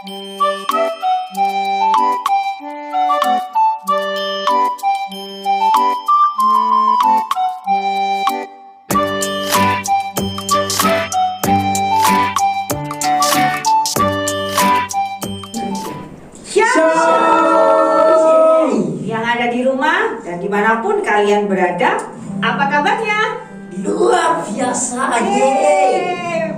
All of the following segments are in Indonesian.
Yang ada di rumah dan dimanapun kalian berada, apa kabarnya? Luar biasa,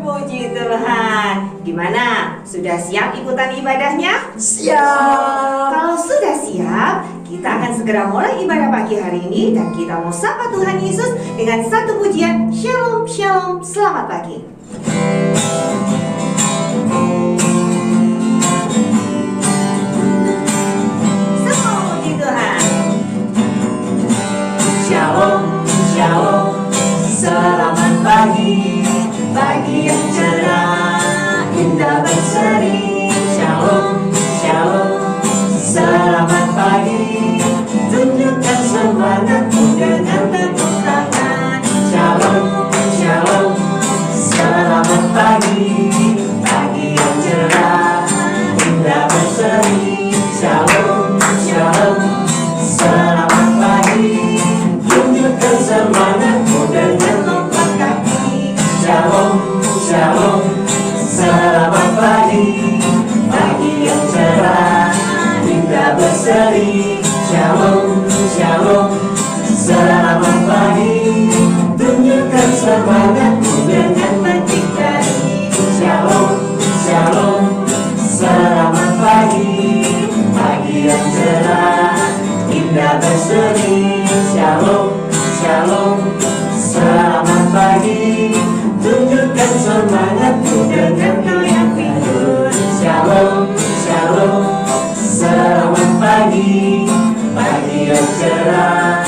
Puji Tuhan. Gimana? Sudah siap ikutan ibadahnya? Siap. Kalau sudah siap, kita akan segera mulai ibadah pagi hari ini dan kita mau sapa Tuhan Yesus dengan satu pujian. Shalom, shalom, selamat pagi. Semua puji Tuhan. Shalom, shalom, selamat pagi, pagi yang cerah, indah berseri. Shalom, shalom, selamat pagi, tunjukkan semangatmu dengan tepuk tangan. Shalom, shalom, selamat pagi, pagi yang cerah, indah berseri. Shalom, shalom, selamat pagi, tunjukkan semangatmu dengan lompat kaki. Shalom, shalom, selamat pagi, pagi yang cerah, indah berseri. Shalom, shalom, selamat pagi, tunjukkan semangatmu dengan metik jari. Shalom, shalom, selamat pagi, pagi yang cerah, indah berseri. Shalom, shalom, selamat pagi, tunjukkan semangatmu dengan goyang tidur. Shalom, shalom, selamat pagi, pagi yang cerah,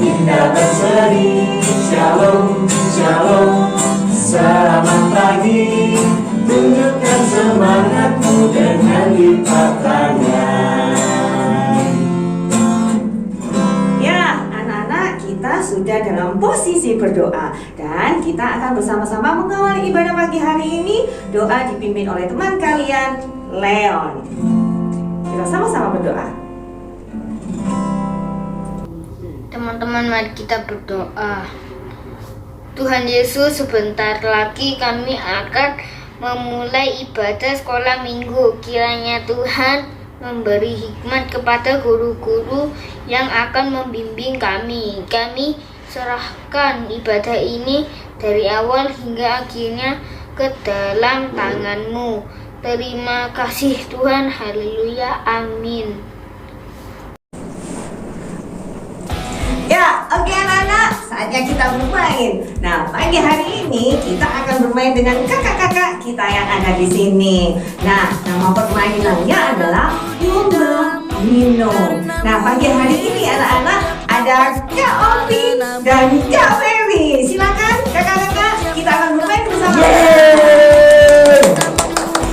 indah berseri. Shalom, shalom, selamat pagi, tunjukkan semangatmu dengan lipat tangan. Ya, anak-anak, kita sudah dalam posisi berdoa dan kita akan bersama-sama mengawali ibadah pagi hari ini. Doa dipimpin oleh teman kalian, Leon. Kita sama-sama berdoa. Teman-teman, mari kita berdoa. Tuhan Yesus, sebentar lagi kami akan memulai ibadah sekolah minggu. Kiranya Tuhan memberi hikmat kepada guru-guru yang akan membimbing kami. Kami serahkan ibadah ini dari awal hingga akhirnya ke dalam tangan-Mu. Terima kasih Tuhan, haleluya, amin. Ya, oke anak-anak, saatnya kita bermain. Nah, pagi hari ini kita akan bermain dengan kakak-kakak kita yang ada di sini. Nah, nama permainannya adalah lomba minum. Nah, pagi hari ini anak-anak ada Kak Ovi dan Kak Ferry. Silakan kakak-kakak, kita akan bermain bersama.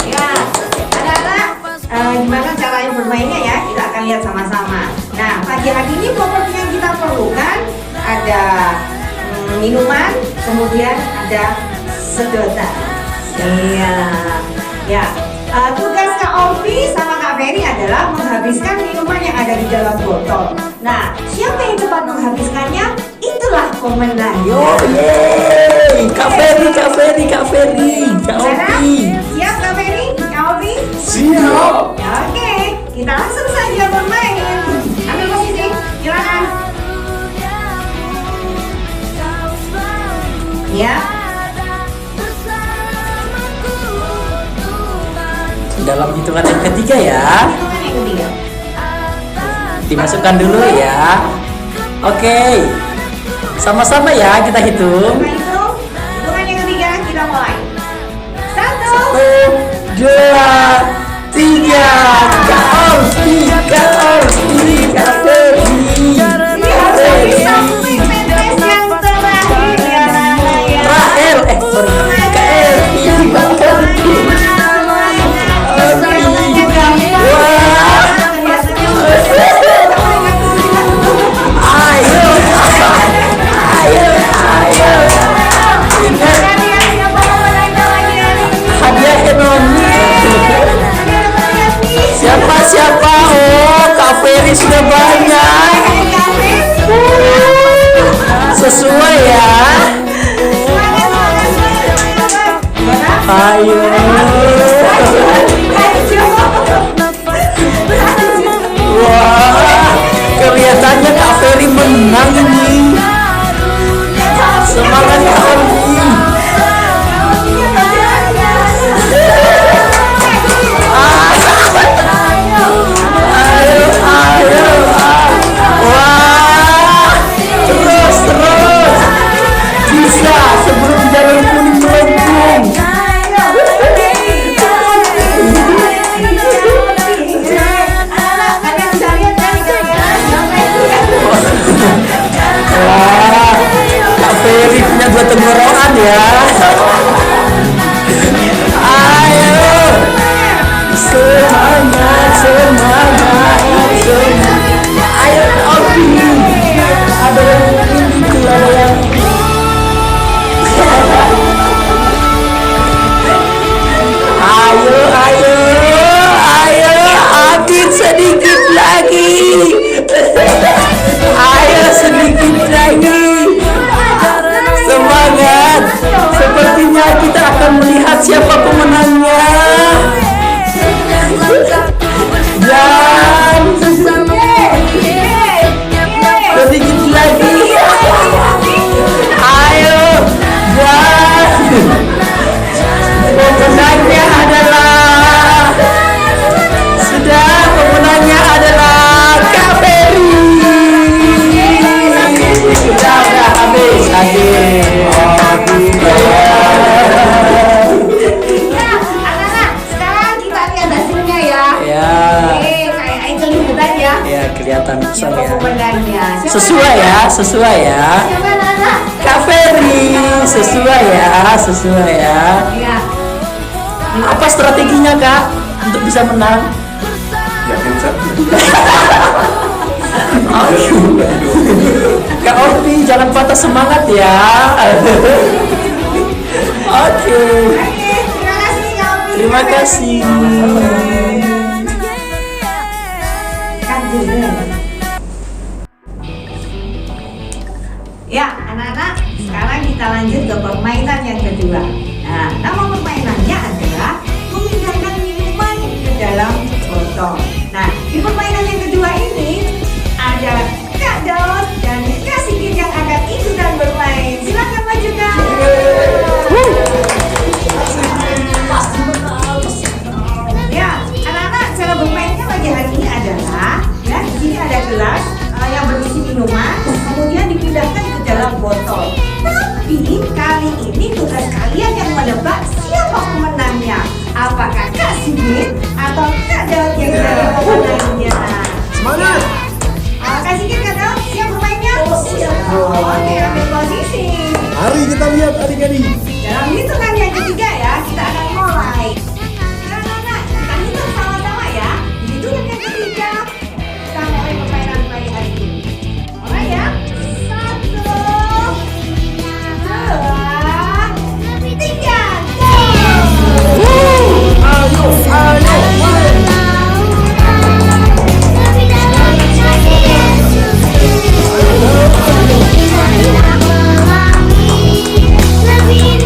Ya, anak-anak, gimana caranya bermainnya ya? Kita akan lihat sama-sama. Nah, pagi hari ini properti yang kita perlukan ada minuman, kemudian ada sedotan. Iya, ya. Tugas Kak Ovi sama Kak Ferry adalah menghabiskan minuman yang ada di dalam botol. Nah, siapa yang cepat menghabiskannya, itulah pemenang. Yeay, Kak Ferry, Kak Ferry, Kak Ferry, Kak Ovi. Siap Kak Ferry, Kak Ovi? Siap. Oke, kita langsung saja bermain. Ambil posisi, silakan. Ya. Dalam hitungan yang ketiga ya. Hitungan yang ketiga. Dimasukkan dulu ya. Oke. Sama-sama ya kita hitung. Kita hitung. Hitungan yang ketiga kita mulai. 1, 2, 3. Kak Ovi, Kak Ovi, Kak Ferry. Ini harus bisa menetes yang terakhir ya anak-anak ya. Rahel, sorry. Kak Elvi, Kak Ferry. Hadiah sudah banyak. Sesuai ya. Ayo. Wah, kelihatannya Kak Ferry menang ini. Semangat Kak Ferry. Ayo. Wah, terus. Bisa sebelum jalur kuning melengkung. Wah, Kak Ferry punya dua tenggorokan ya. Ayo, semangat. Ayo Obi, ada yang ini, ada yang ayo, Adit sedikit lagi. Ayo sedikit lagi. Semangat. Sepertinya kita akan melihat siapa pemenangnya. Dan sedikit lagi. Ayo. Dan pemenangnya adalah Kak Ferry. Udah habis. Anak-anak, sekarang kita lihat hasilnya ya. Ya. Kayak Angel Libutan ya. Ya, kelihatan besar ya. Pemenangnya. Sesuai ya. Siapa anak? Kak Ferry, sesuai ya. Iya. Apa strateginya Kak untuk bisa menang? Yakin satu. Kak Ovi, jangan patah semangat ya. Oke. Terima kasih ya, Opi. Terima kasih. Ya, anak-anak, sekarang kita lanjut ke permainan yang kedua. Nah, nama permainannya adalah memindahkan minuman ke dalam botol. Nah, di permainan yang kedua ini ada Kak Daud dan Kak Sigit yang akan ikutan bermain. Silakan maju Kak. Ya, anak-anak, cara bermainnya pagi hari ini adalah ya, di sini ada gelas yang berisi minuman, kemudian dipindahkan ke dalam botol. Tapi kali ini tugas kalian yang menebak siapa pemenangnya. Apakah Kak Sigit atau Kak Daud yang jadi pemenangnya? Semangat. Kak Sigit, Kak Daud, siap bermainnya? Siap. Oke, ambil posisi. Mari kita lihat adik-adik. Dalam hitungan yang ketiga ya, kita akan mulai. Anak-anak, kita hitung sama-sama ya. Di hitungan yang ketiga, kita mulai permainan pagi hari ini. Mulai ya. 1, 2, 3, Lebih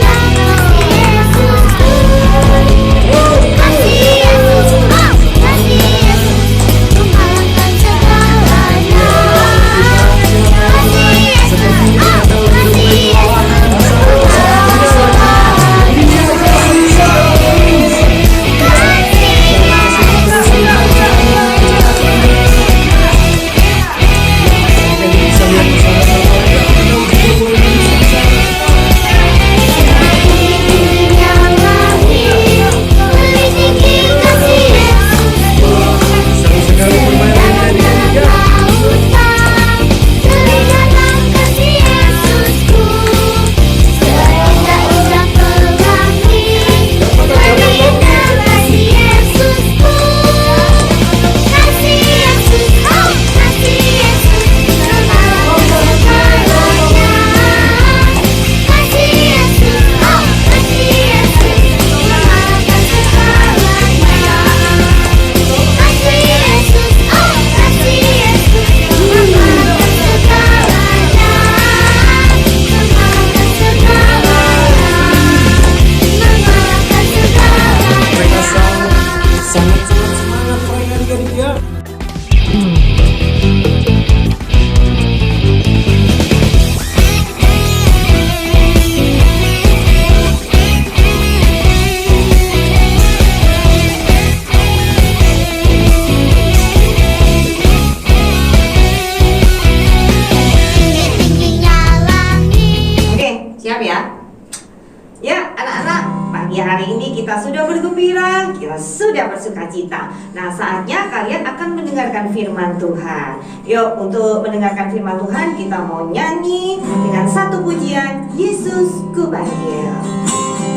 karena sudah bersuka cita. Nah, saatnya kalian akan mendengarkan firman Tuhan. Yuk, untuk mendengarkan firman Tuhan kita mau nyanyi dengan satu pujian, Yesus ku panggil.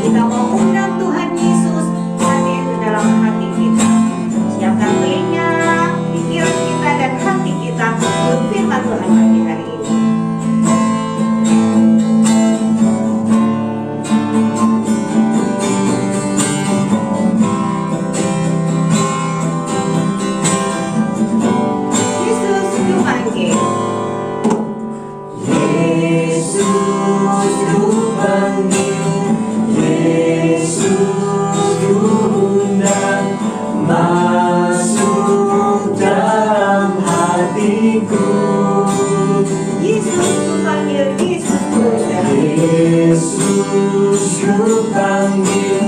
Kita mau undang Tuhan Yesus hadir di dalam hati kita. Siapkan telinga, pikiran kita dan hati kita untuk firman Tuhan pagi hari ini. Yesus ku panggil. Yesus ku panggil, Yesus ku undang, masuk dalam hatiku. Yesus ku panggil, Yesus ku undang. Yesus ku panggil,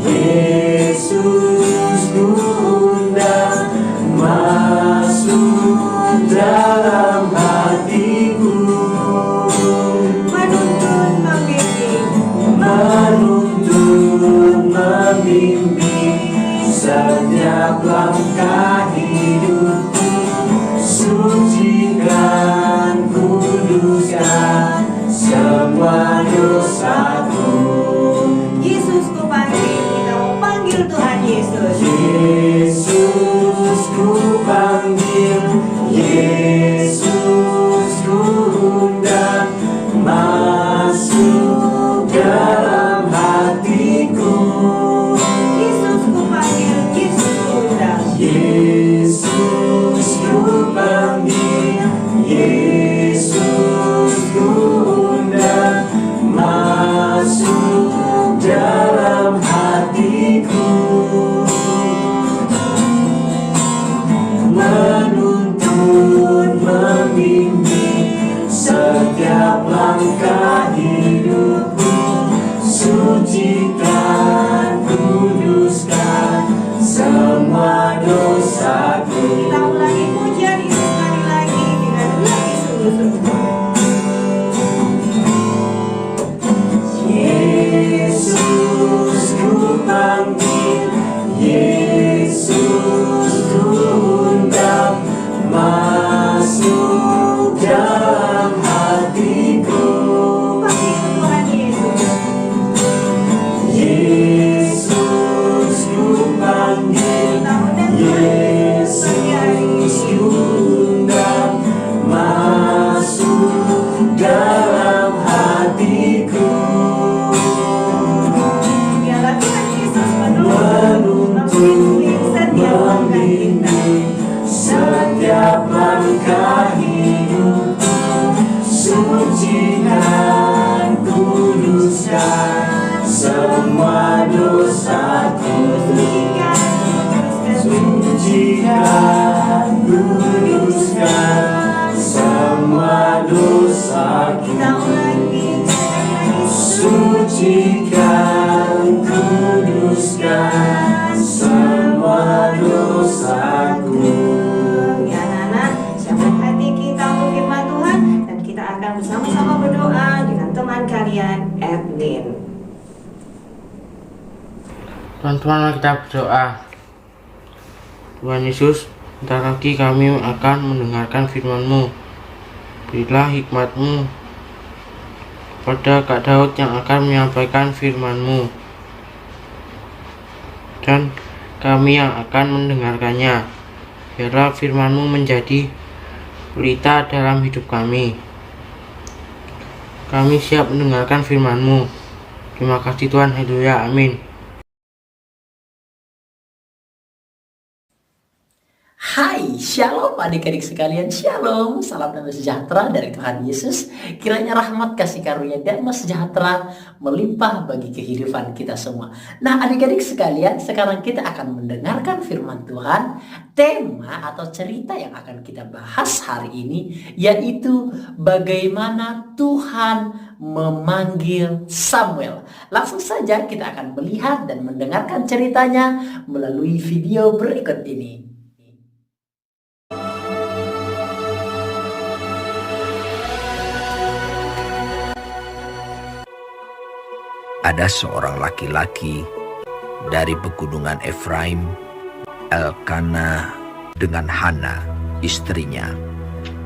Yesus ku undang, masuk dalam hatiku. Menuntun membimbing, Menuntun membimbing setiap langkah hidupku, sucikan, kuduskan semua dosaku. Yesus ku panggil, kita mau panggil Tuhan Yesus. Yesus ku panggil, Yesus ku undang, masuk dalam hatiku. Yesus ku panggil, Yesus ku undang. Yesus ku panggil, Yesus ku undang, masuk dalam hatiku. Menuntun membimbing setiap langkah hidupku, sucikan, kuduskan semua dosaku. Kita ulangi pujian ini sekali lagi dengan lagi sungguh-sungguh. Yesus ku panggil, Yesus ku undang, masuk dalam hatiku. Panggil Tuhan Yesus. Yesus ku panggil, Kita undang Tuhan Yesus pagi hari Yesus ini. ku undang, masuk dalam hatiku. Biarlah Tuhan Yesus menuntun membimbing setiap langkah kita. Setiap langkah hidupku, sucikan, kuduskan semua dosaku. Sucikan, kuduskan semua dosaku. Kita ulangi sekali lagi. Sucikan, kuduskan semua dosaku. Ya anak-anak, siapkan hati kita untuk firman Tuhan dan kita akan bersama-sama berdoa dengan teman kalian Edwin. Teman-teman, kita berdoa. Tuhan Yesus, bentar lagi kami akan mendengarkan firman-Mu. Berilah hikmat-Mu kepada Kak Daud yang akan menyampaikan firman-Mu, dan kami yang akan mendengarkannya. Biarlah firman-Mu menjadi pelita dalam hidup kami. Kami siap mendengarkan firman-Mu. Terima kasih Tuhan, haleluya, amin. Hai, shalom adik-adik sekalian, shalom, salam damai sejahtera dari Tuhan Yesus. Kiranya rahmat, kasih karunia, dan sejahtera melimpah bagi kehidupan kita semua. Nah adik-adik sekalian, sekarang kita akan mendengarkan firman Tuhan. Tema atau cerita yang akan kita bahas hari ini yaitu bagaimana Tuhan memanggil Samuel. Langsung saja kita akan melihat dan mendengarkan ceritanya melalui video berikut ini. Ada seorang laki-laki Dari pegunungan Efraim, Elkana dengan Hana, istrinya.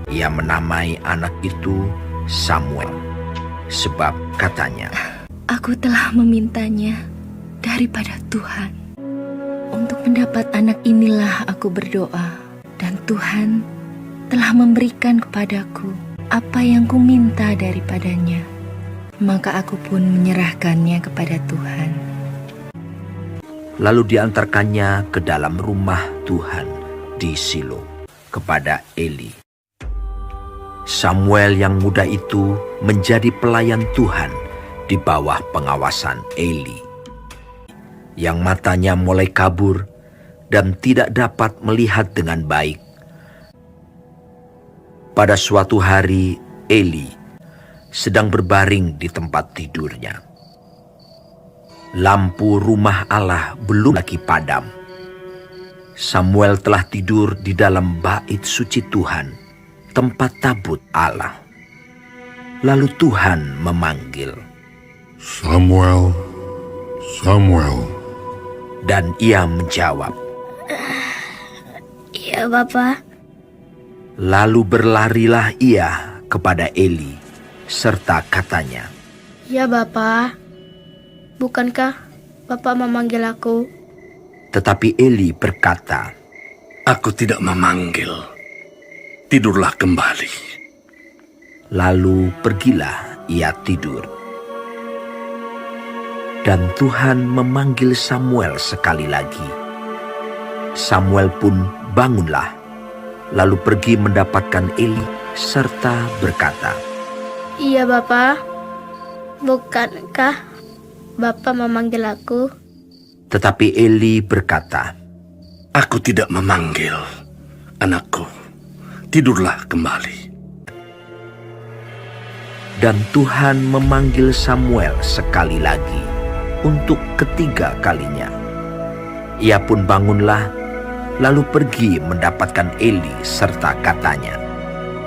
Ia menamai anak itu Samuel, sebab katanya, Aku telah memintanya daripada Tuhan. Untuk mendapat anak inilah aku berdoa, dan Tuhan telah memberikan kepadaku apa yang ku minta daripadanya. Maka aku pun menyerahkannya kepada Tuhan. Lalu diantarkannya ke dalam rumah Tuhan di Silo kepada Eli. Samuel yang muda itu menjadi pelayan Tuhan di bawah pengawasan Eli, yang matanya mulai kabur dan tidak dapat melihat dengan baik. Pada suatu hari, Eli sedang berbaring di tempat tidurnya. Lampu rumah Allah belum lagi padam. Samuel telah tidur di dalam bait suci Tuhan, tempat tabut Allah. Lalu Tuhan memanggil, Samuel, Samuel. dan ia menjawab, Iya, Bapa. lalu berlarilah ia kepada Eli, serta katanya, Ya, Bapa. Bukankah Bapak memanggil aku? tetapi Eli berkata, Aku tidak memanggil. Tidurlah kembali. lalu pergilah ia tidur. Dan Tuhan memanggil Samuel sekali lagi. Samuel pun bangunlah, lalu pergi mendapatkan Eli serta berkata, Iya, Bapa. Bukankah Bapak memanggil aku? tetapi Eli berkata, Aku tidak memanggil. Anakku, tidurlah kembali. dan Tuhan memanggil Samuel sekali lagi untuk ketiga kalinya. Ia pun bangunlah, lalu pergi mendapatkan Eli serta katanya,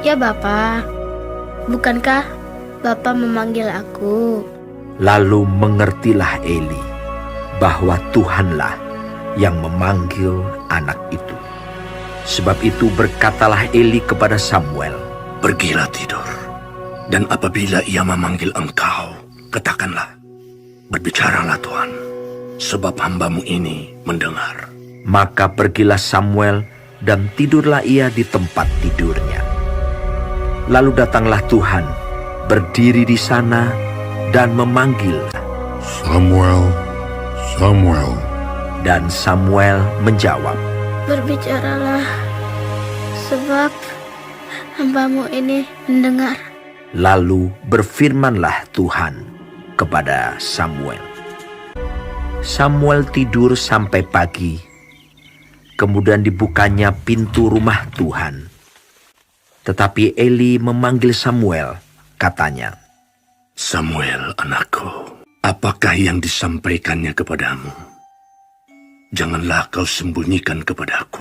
Ya, Bapa. Bukankah Bapak memanggil aku? lalu mengertilah Eli bahwa Tuhanlah yang memanggil anak itu. Sebab itu berkatalah Eli kepada Samuel, Pergilah tidur. Dan apabila ia memanggil engkau, katakanlah, Berbicaralah Tuhan, sebab hambamu ini mendengar. maka pergilah Samuel dan tidurlah ia di tempat tidurnya. Lalu datanglah Tuhan, berdiri di sana dan memanggil, Samuel, Samuel. dan Samuel menjawab, Berbicaralah, sebab hambamu ini mendengar. Lalu berfirmanlah Tuhan kepada Samuel. Samuel tidur sampai pagi. Kemudian dibukanya pintu rumah Tuhan. Tetapi Eli memanggil Samuel, katanya, Samuel, anakku, apakah yang disampaikannya kepadamu? Janganlah kau sembunyikan kepadaku.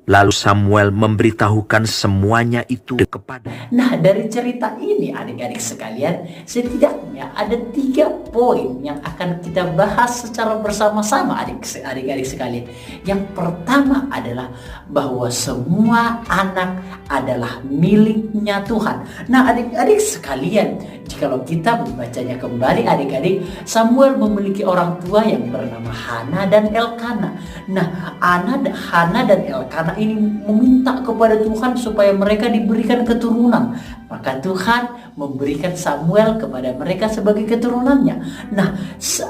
Lalu Samuel memberitahukan semuanya itu kepada. Nah, dari cerita ini adik-adik sekalian, setidaknya ada 3 poin yang akan kita bahas secara bersama-sama adik-adik sekalian. Yang pertama adalah bahwa semua anak adalah miliknya Tuhan. Nah, adik-adik sekalian, jikalau kita membacanya kembali adik-adik, Samuel memiliki orang tua yang bernama Hana dan Elkana. Nah, Hana dan Elkana ini meminta kepada Tuhan supaya mereka diberikan keturunan. Maka Tuhan memberikan Samuel kepada mereka sebagai keturunannya. Nah,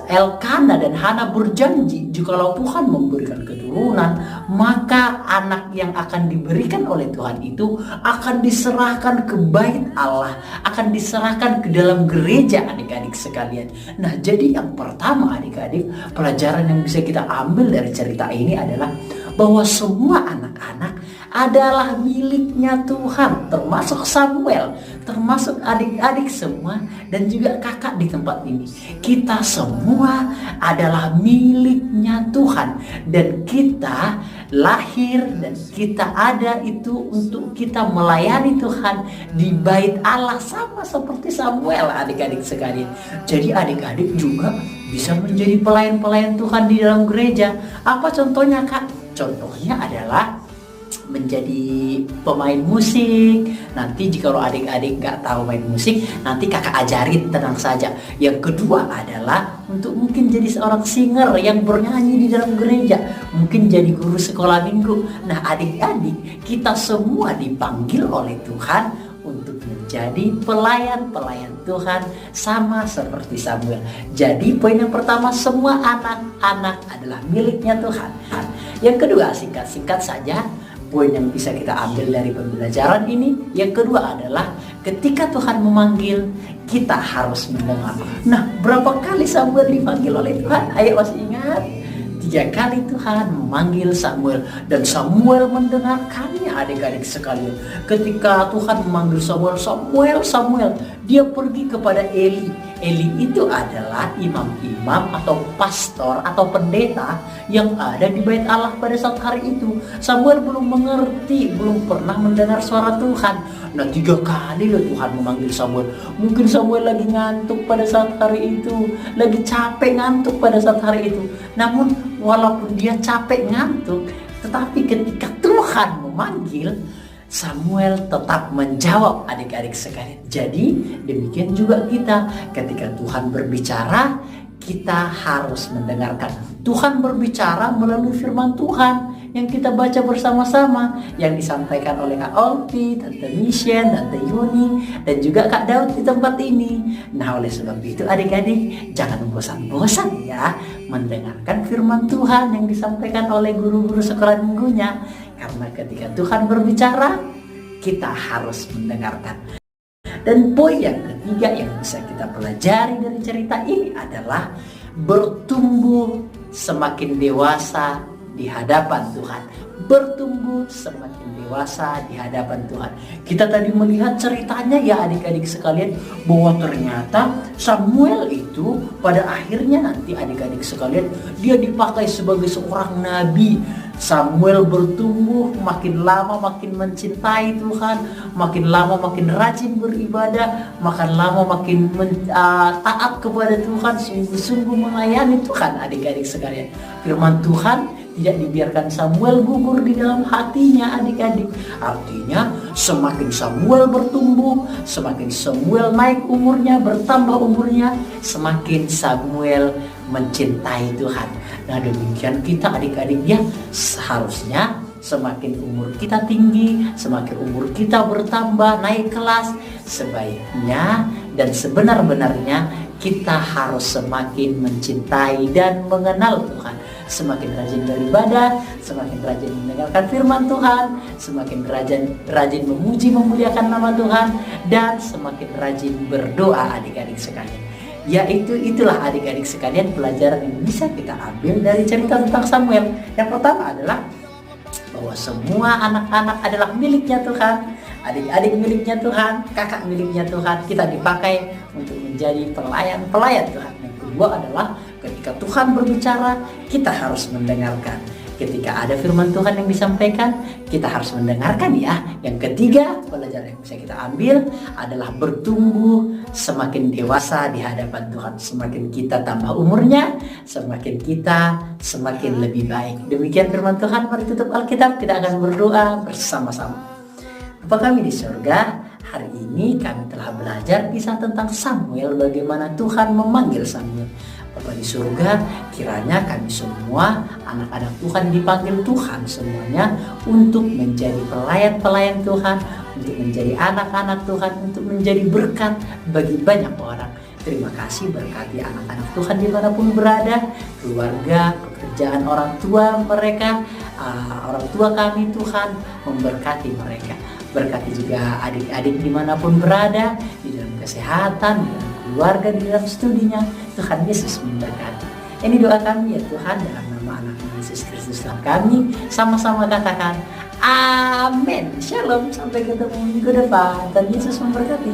Elkana dan Hana berjanji jikalau Tuhan memberikan keturunan, maka anak yang akan diberikan oleh Tuhan itu akan diserahkan ke bait Allah, akan diserahkan ke dalam gereja adik-adik sekalian. Nah, jadi yang pertama adik-adik, pelajaran yang bisa kita ambil dari cerita ini adalah bahwa semua anak-anak adalah miliknya Tuhan, termasuk Samuel, termasuk adik-adik semua, dan juga kakak di tempat ini. Kita semua adalah miliknya Tuhan, dan kita lahir dan kita ada itu untuk kita melayani Tuhan di bait Allah, sama seperti Samuel adik-adik sekalian. Jadi adik-adik juga bisa menjadi pelayan-pelayan Tuhan di dalam gereja. Apa contohnya, Kak? Contohnya adalah menjadi pemain musik. Nanti jika adik-adik nggak tahu main musik, nanti kakak ajarin, tenang saja. Yang kedua adalah untuk mungkin jadi seorang singer yang bernyanyi di dalam gereja, mungkin jadi guru sekolah minggu. Nah adik-adik, kita semua dipanggil oleh Tuhan untuk menjadi pelayan-pelayan Tuhan sama seperti Samuel. Jadi poin yang pertama, semua anak-anak adalah miliknya Tuhan. Yang kedua, singkat-singkat saja, poin yang bisa kita ambil dari pembelajaran ini, yang kedua adalah ketika Tuhan memanggil, kita harus mendengar. Nah, berapa kali Samuel dipanggil oleh Tuhan? Ayo masih ingat? 3 kali Tuhan memanggil Samuel, dan Samuel mendengarkannya adik-adik sekalian. Ketika Tuhan memanggil Samuel, dia pergi kepada Eli. Eli itu adalah imam-imam atau pastor atau pendeta yang ada di bait Allah pada saat hari itu. Samuel belum mengerti, belum pernah mendengar suara Tuhan. Nah 3 kali loh Tuhan memanggil Samuel. Mungkin Samuel lagi ngantuk pada saat hari itu, lagi capek ngantuk pada saat hari itu. Namun walaupun dia capek ngantuk, tetapi ketika Tuhan memanggil, Samuel tetap menjawab adik-adik sekalian. Jadi demikian juga kita, ketika Tuhan berbicara, kita harus mendengarkan. Tuhan berbicara melalui firman Tuhan yang kita baca bersama-sama, yang disampaikan oleh Kak Olpi, Tante Mishen, Tante Yuni, dan juga Kak Daud di tempat ini. Nah oleh sebab itu adik-adik, jangan bosan-bosan ya mendengarkan firman Tuhan yang disampaikan oleh guru-guru sekolah minggunya. Karena ketika Tuhan berbicara, kita harus mendengarkan. Dan poin yang ketiga yang bisa kita pelajari dari cerita ini adalah bertumbuh semakin dewasa di hadapan Tuhan. Bertumbuh semakin dewasa di hadapan Tuhan. Kita tadi melihat ceritanya ya adik-adik sekalian, bahwa ternyata Samuel itu pada akhirnya nanti adik-adik sekalian, dia dipakai sebagai seorang nabi. Samuel bertumbuh, makin lama makin mencintai Tuhan, makin lama makin rajin beribadah, makin lama makin taat kepada Tuhan, sungguh-sungguh melayani Tuhan adik-adik sekalian. Firman Tuhan tidak dibiarkan Samuel gugur di dalam hatinya adik-adik. Artinya semakin Samuel bertumbuh, semakin Samuel naik umurnya, bertambah umurnya, semakin Samuel mencintai Tuhan. Nah demikian kita adik-adik ya, seharusnya semakin umur kita tinggi, semakin umur kita bertambah, naik kelas, sebaiknya dan sebenar-benarnya kita harus semakin mencintai dan mengenal Tuhan. Semakin rajin beribadah, semakin rajin mendengarkan firman Tuhan, semakin rajin memuliakan nama Tuhan, dan semakin rajin berdoa adik-adik sekalian. Itulah adik-adik sekalian pelajaran yang bisa kita ambil dari cerita tentang Samuel. Yang pertama adalah bahwa semua anak-anak adalah miliknya Tuhan, adik-adik miliknya Tuhan, kakak miliknya Tuhan. Kita dipakai untuk menjadi pelayan-pelayan Tuhan. Yang kedua adalah ketika Tuhan berbicara, kita harus mendengarkan. Ketika ada firman Tuhan yang disampaikan, kita harus mendengarkan ya. Yang ketiga, pelajaran yang bisa kita ambil adalah bertumbuh semakin dewasa di hadapan Tuhan. Semakin kita tambah umurnya, semakin kita semakin lebih baik. Demikian firman Tuhan. Mari tutup Alkitab, kita akan berdoa bersama-sama. Bapa kami di surga, hari ini kami telah belajar kisah tentang Samuel, bagaimana Tuhan memanggil Samuel. Bapa di surga, kiranya kami semua anak-anak Tuhan dipanggil Tuhan semuanya untuk menjadi pelayan-pelayan Tuhan, untuk menjadi anak-anak Tuhan, untuk menjadi berkat bagi banyak orang. Terima kasih, berkati anak-anak Tuhan dimanapun berada, keluarga, pekerjaan orang tua mereka, orang tua kami Tuhan memberkati mereka. Berkati juga adik-adik dimanapun berada, di dalam kesehatan, di dalam keluarga, di dalam studinya. Tuhan Yesus memberkati. Ini doa kami ya Tuhan, dalam nama anak Yesus Kristus Tuhan kami. Sama-sama katakan amin. Shalom, sampai ketemu minggu depan. Tuhan Yesus memberkati.